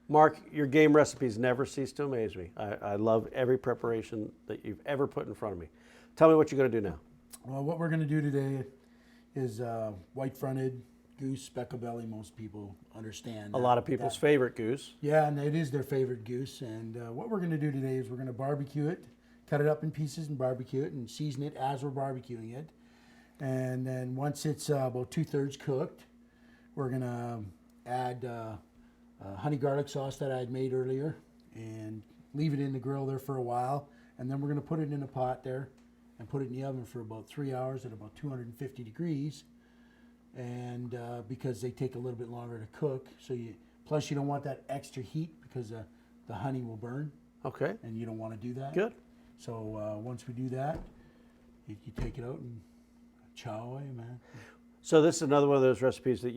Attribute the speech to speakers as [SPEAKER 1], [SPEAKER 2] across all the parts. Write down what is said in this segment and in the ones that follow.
[SPEAKER 1] Mark, your game recipes never cease to amaze me. I love every preparation that you've ever put in front of me. Tell me what you're going to do now.
[SPEAKER 2] Well, what we're going to do today is white-fronted goose, speckled belly. Most people understand.
[SPEAKER 1] A lot of people's favorite goose.
[SPEAKER 2] Yeah, and it is their favorite goose. And what we're going to do today is we're going to barbecue it, cut it up in pieces and barbecue it and season it as we're barbecuing it. And then once it's about 2/3 cooked, we're going to add honey garlic sauce that I had made earlier and leave it in the grill there for a while. And then we're going to put it in a pot there and put it in the oven for about 3 hours at about 250 degrees. And because they take a little bit longer to cook, plus you don't want that extra heat because the honey will burn.
[SPEAKER 1] Okay.
[SPEAKER 2] And you don't want to do that.
[SPEAKER 1] Good.
[SPEAKER 2] So once we do that, you take it out and chow away, man.
[SPEAKER 1] So this is another one of those recipes that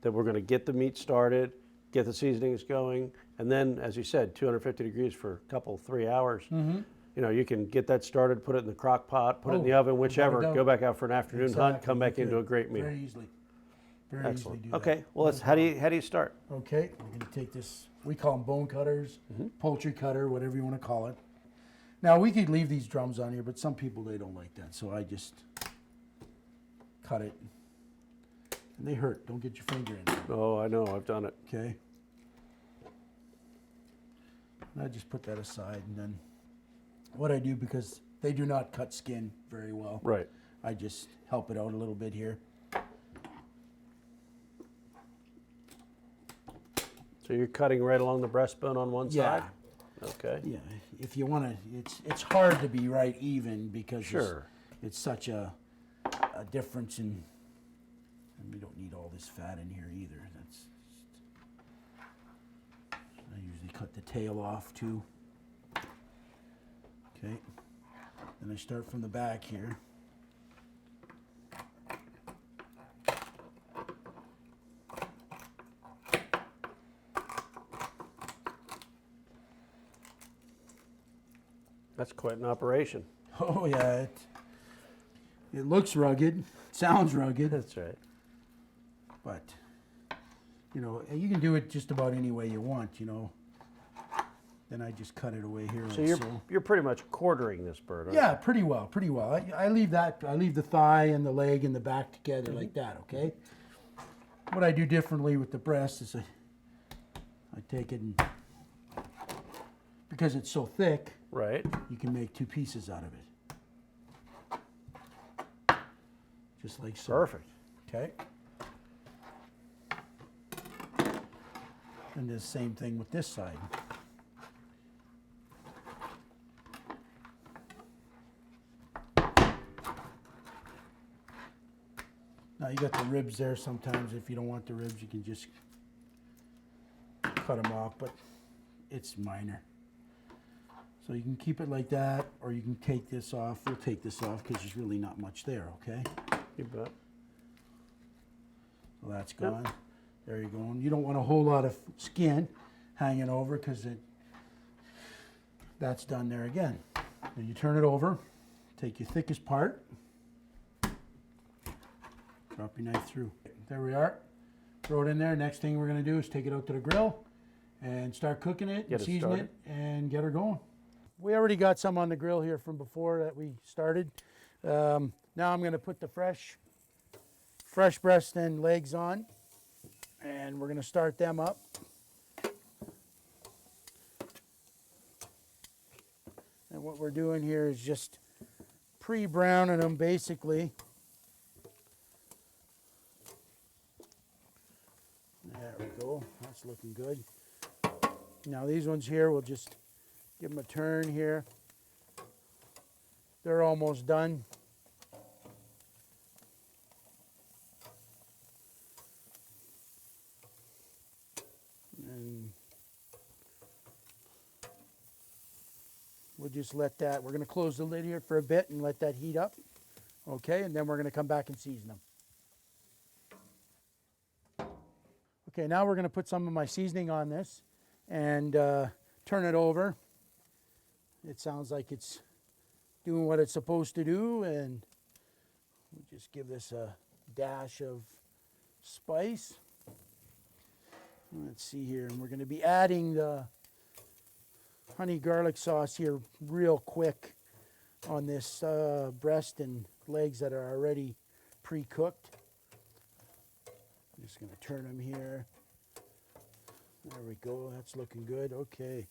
[SPEAKER 1] we're going to get the meat started, get the seasonings going, and then, as you said, 250 degrees for a couple, 3 hours.
[SPEAKER 2] Mm-hmm.
[SPEAKER 1] You know, you can get that started, put it in the crock pot, put it in the oven, whichever, go back out for an afternoon hunt, come back into a great meal.
[SPEAKER 2] Very easily. Very
[SPEAKER 1] Excellent.
[SPEAKER 2] easily do
[SPEAKER 1] Okay,
[SPEAKER 2] that.
[SPEAKER 1] well, how do you start?
[SPEAKER 2] Okay, we're going to take this, we call them bone cutters, poultry cutter, whatever you want to call it. Now, we could leave these drums on here, but some people, they don't like that, so I just cut it. And they hurt. Don't get your finger in there.
[SPEAKER 1] Oh, I know, I've done it.
[SPEAKER 2] Okay. And I just put that aside, and then what I do, because they do not cut skin very well,
[SPEAKER 1] Right.
[SPEAKER 2] I just help it out a little bit here.
[SPEAKER 1] So you're cutting right along the breastbone on one side? Okay.
[SPEAKER 2] Yeah, if you want to, it's hard to be right even because
[SPEAKER 1] Sure.
[SPEAKER 2] it's such a difference in, and we don't need all this fat in here either. I usually cut the tail off too. Okay, then I start from the back here.
[SPEAKER 1] That's quite an operation.
[SPEAKER 2] Oh yeah, it looks rugged, sounds rugged,
[SPEAKER 1] That's right.
[SPEAKER 2] but you know, you can do it just about any way you want, you know. Then I just cut it away here.
[SPEAKER 1] So you're pretty much quartering this bird, aren't
[SPEAKER 2] Yeah, pretty well, pretty well. I leave the thigh and the leg and the back together like that, okay? What I do differently with the breast is I take it and, because it's so thick,
[SPEAKER 1] you? Right.
[SPEAKER 2] you can make two pieces out of it. Just like so.
[SPEAKER 1] Perfect.
[SPEAKER 2] Okay? And the same thing with this side. Now you got the ribs there. Sometimes if you don't want the ribs, you can just cut them off, but it's minor. So you can keep it like that, or you can take this off. We'll take this off because there's really not much there, okay?
[SPEAKER 1] You bet.
[SPEAKER 2] So that's gone. There you go. You don't want a whole lot of skin hanging over because that's done there again. Then you turn it over, take your thickest part, drop your knife through. There we are. Throw it in there. Next thing we're going to do is take it out to the grill and start cooking it, and season it, and get her going. We already got some on the grill here from before that we started. Now I'm going to put the fresh breast and legs on, and we're going to start them up. And what we're doing here is just pre-browning them basically. There we go, that's looking good. Now these ones here, we'll just give them a turn here. They're almost done. And we'll just let that, we're going to close the lid here for a bit and let that heat up. Okay, and then we're going to come back and season them. Okay, now we're going to put some of my seasoning on this and turn it over. It sounds like it's doing what it's supposed to do, and we'll just give this a dash of spice. Let's see here, and we're going to be adding the honey garlic sauce here real quick on this breast and legs that are already pre-cooked. I'm just going to turn them here. There we go. That's looking good. Okay.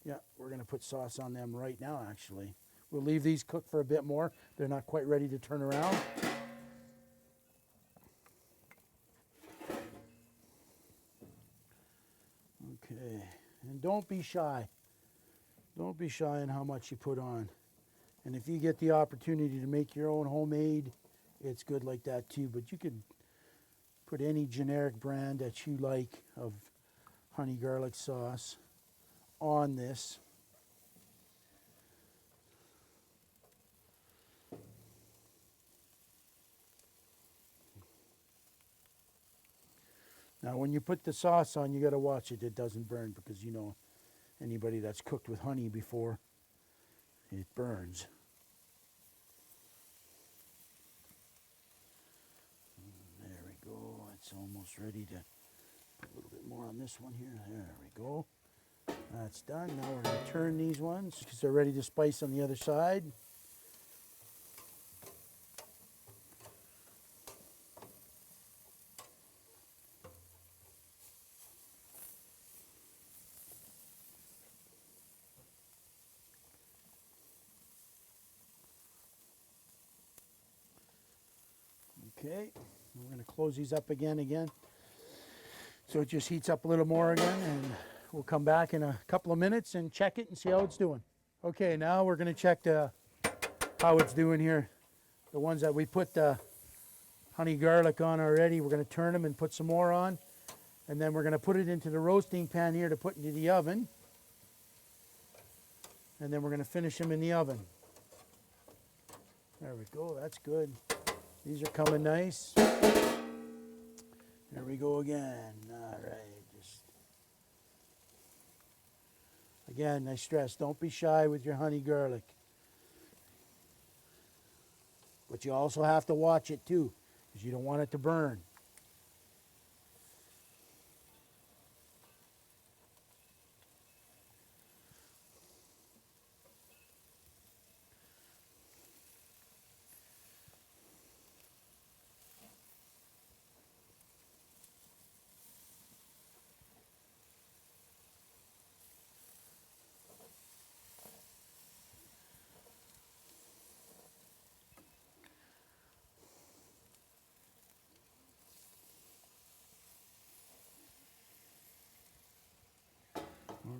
[SPEAKER 2] Yeah, we're going to put sauce on them right now, actually. We'll leave these cook for a bit more. They're not quite ready to turn around. Okay. And don't be shy. Don't be shy in how much you put on. And if you get the opportunity to make your own homemade, it's good like that too. But you could put any generic brand that you like of honey garlic sauce on this. Now when you put the sauce on, you got to watch it doesn't burn, because you know anybody that's cooked with honey before, it burns. There we go. It's almost ready to put a little bit more on this one here. There we go. That's done. Now we're going to turn these ones because they're ready to spice on the other side. Okay, we're going to close these up again. So it just heats up a little more again, and we'll come back in a couple of minutes and check it and see how it's doing. Okay, now we're going to check how it's doing here. The ones that we put the honey garlic on already, we're going to turn them and put some more on. And then we're going to put it into the roasting pan here to put into the oven. And then we're going to finish them in the oven. There we go, that's good. These are coming nice. There we go again. All right, just again, I stress, don't be shy with your honey garlic. But you also have to watch it too, because you don't want it to burn.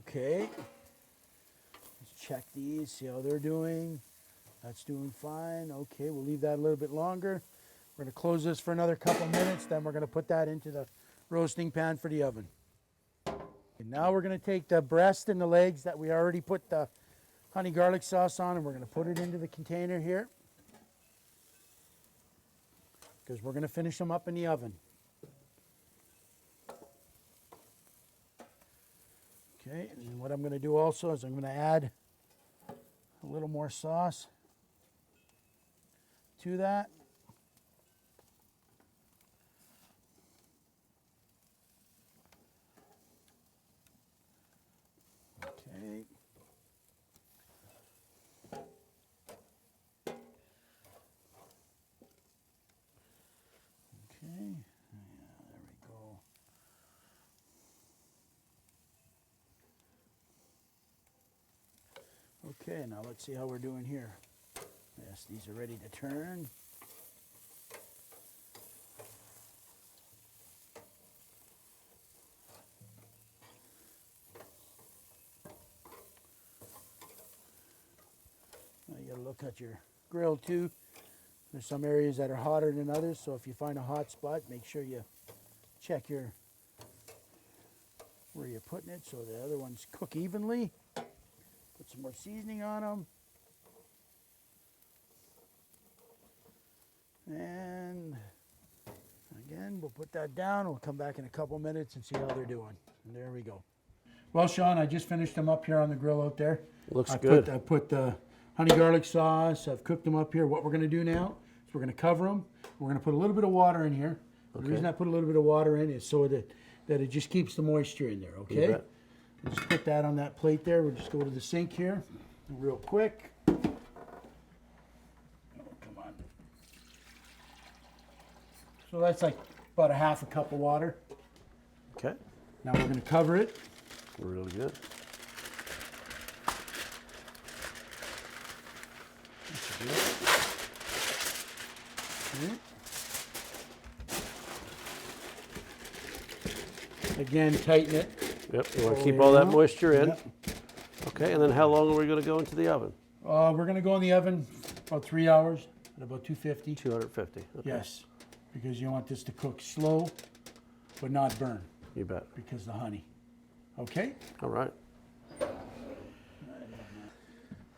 [SPEAKER 2] Okay, let's check these, see how they're doing. That's doing fine. Okay, we'll leave that a little bit longer. We're going to close this for another couple minutes, then we're going to put that into the roasting pan for the oven. And now we're going to take the breast and the legs that we already put the honey garlic sauce on, and we're going to put it into the container here, because we're going to finish them up in the oven. Okay, and what I'm going to do also is I'm going to add a little more sauce to that. Okay. Okay, yeah, there we go. Okay, now let's see how we're doing here. Yes, these are ready to turn. Now you gotta look at your grill too. There's some areas that are hotter than others, so if you find a hot spot, make sure you check where you're putting it so the other ones cook evenly. Put some more seasoning on them. And again, we'll put that down. We'll come back in a couple minutes and see how they're doing. And there we go. Well, Sean, I just finished them up here on the grill out there.
[SPEAKER 1] Looks good.
[SPEAKER 2] I put the honey garlic sauce. I've cooked them up here. What we're going to do now is we're going to cover them. We're going to put a little bit of water in here. Okay. The reason I put a little bit of water in is so that that it just keeps the moisture in there,
[SPEAKER 1] You
[SPEAKER 2] okay?
[SPEAKER 1] bet.
[SPEAKER 2] We'll just put that on that plate there. We'll just go to the sink here real quick. Oh, come on. So that's like about a half a cup of water.
[SPEAKER 1] Okay,
[SPEAKER 2] Now we're going to cover it.
[SPEAKER 1] really good.
[SPEAKER 2] Again, tighten it.
[SPEAKER 1] Yep, you want to
[SPEAKER 2] Oh,
[SPEAKER 1] keep all that
[SPEAKER 2] yeah.
[SPEAKER 1] moisture in.
[SPEAKER 2] Yep.
[SPEAKER 1] Okay, and then how long are we going to go into the oven?
[SPEAKER 2] We're going to go in the oven about 3 hours at about 250.
[SPEAKER 1] 250. Okay.
[SPEAKER 2] Yes, because you want this to cook slow, but not burn,
[SPEAKER 1] You bet.
[SPEAKER 2] because the honey. Okay?
[SPEAKER 1] All right.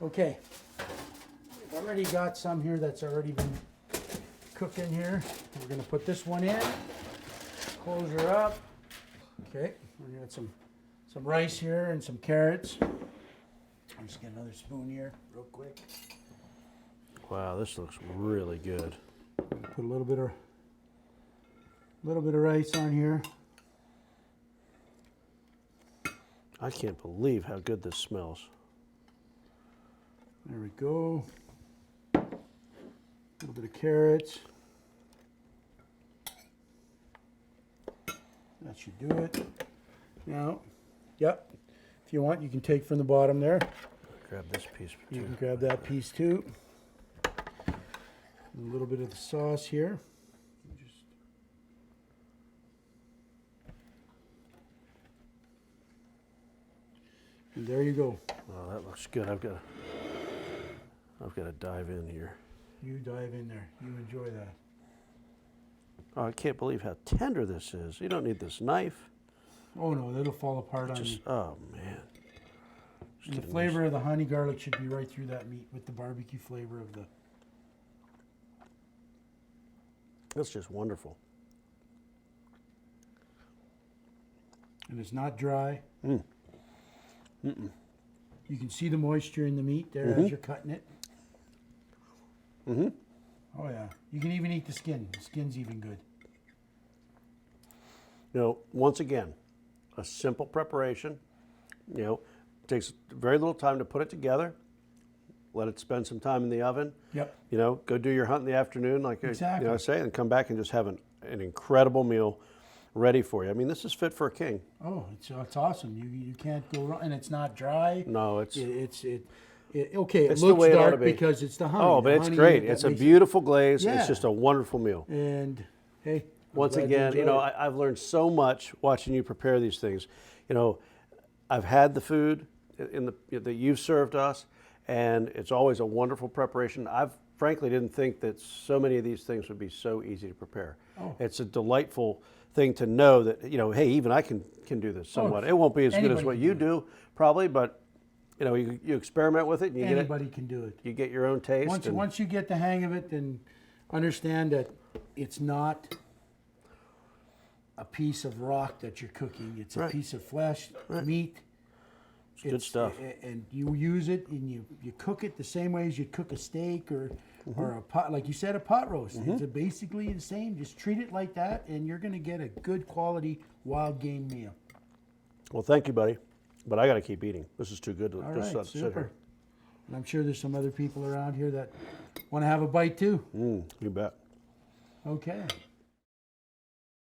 [SPEAKER 2] Okay. We've already got some here that's already been cooking here. We're going to put this one in, close her up. Okay, we're going to get some rice here and some carrots. I'll just get another spoon here real quick.
[SPEAKER 1] Wow, this looks really good.
[SPEAKER 2] Put a little bit of rice on here.
[SPEAKER 1] I can't believe how good this smells.
[SPEAKER 2] There we go. A little bit of carrots. That should do it. Now, yep. If you want, you can take from the bottom there.
[SPEAKER 1] Grab this piece too.
[SPEAKER 2] You can grab that piece too. A little bit of the sauce here. And there you go.
[SPEAKER 1] Oh, that looks good. I've got to dive in here.
[SPEAKER 2] You dive in there. You enjoy that.
[SPEAKER 1] Oh, I can't believe how tender this is. You don't need this knife.
[SPEAKER 2] Oh no, it'll fall apart on you.
[SPEAKER 1] Just, oh man. Just
[SPEAKER 2] And the
[SPEAKER 1] getting
[SPEAKER 2] flavor of the honey garlic should be right through that meat with the barbecue flavor of the.
[SPEAKER 1] That's just wonderful.
[SPEAKER 2] And it's not dry.
[SPEAKER 1] Mm.
[SPEAKER 2] You can see the moisture in the meat there as you're cutting it.
[SPEAKER 1] Mm-hmm.
[SPEAKER 2] Oh yeah. You can even eat the skin. The skin's even good.
[SPEAKER 1] You know, once again, a simple preparation. You know, takes very little time to put it together. Let it spend some time in the oven.
[SPEAKER 2] Yep.
[SPEAKER 1] You know, go do your hunt in the afternoon, like
[SPEAKER 2] Exactly.
[SPEAKER 1] I say, and come back and just have an incredible meal ready for you. I mean, this is fit for a king.
[SPEAKER 2] Oh, it's awesome. You can't go wrong, and it's not dry.
[SPEAKER 1] No, it's
[SPEAKER 2] okay. It
[SPEAKER 1] It's the
[SPEAKER 2] looks
[SPEAKER 1] way it ought to
[SPEAKER 2] dark
[SPEAKER 1] be.
[SPEAKER 2] because it's the honey.
[SPEAKER 1] oh,
[SPEAKER 2] The
[SPEAKER 1] but it's
[SPEAKER 2] honey
[SPEAKER 1] great.
[SPEAKER 2] that
[SPEAKER 1] It's a
[SPEAKER 2] makes it-
[SPEAKER 1] beautiful glaze.
[SPEAKER 2] Yeah.
[SPEAKER 1] It's just a wonderful meal.
[SPEAKER 2] And hey, I'm
[SPEAKER 1] Once
[SPEAKER 2] glad
[SPEAKER 1] again, you
[SPEAKER 2] enjoyed
[SPEAKER 1] know,
[SPEAKER 2] it.
[SPEAKER 1] I've learned so much watching you prepare these things. You know, I've had the food that you've served us, and it's always a wonderful preparation. I've frankly didn't think that so many of these things would be so easy to prepare.
[SPEAKER 2] Oh.
[SPEAKER 1] It's a delightful thing to know that, you know, hey, even I can do this somewhat. It won't be as good as
[SPEAKER 2] anybody
[SPEAKER 1] what
[SPEAKER 2] can
[SPEAKER 1] you
[SPEAKER 2] do
[SPEAKER 1] do, probably, but you know, you experiment with it and you
[SPEAKER 2] Anybody can do it.
[SPEAKER 1] you get your own taste.
[SPEAKER 2] Once you get the hang of it, then understand that it's not a piece of rock that you're cooking. It's a
[SPEAKER 1] Right.
[SPEAKER 2] piece of flesh, meat.
[SPEAKER 1] It's good stuff.
[SPEAKER 2] And you use it and you cook it the same way as you'd cook a steak or a pot, like you said, a pot roast. It's basically the same. Just treat it like that, and you're going to get a good quality wild game meal.
[SPEAKER 1] Well, thank you, buddy. But I got to keep eating. This is too good to
[SPEAKER 2] All
[SPEAKER 1] just
[SPEAKER 2] right,
[SPEAKER 1] sit
[SPEAKER 2] super.
[SPEAKER 1] here.
[SPEAKER 2] And I'm sure there's some other people around here that want to have a bite too.
[SPEAKER 1] You bet.
[SPEAKER 2] Okay.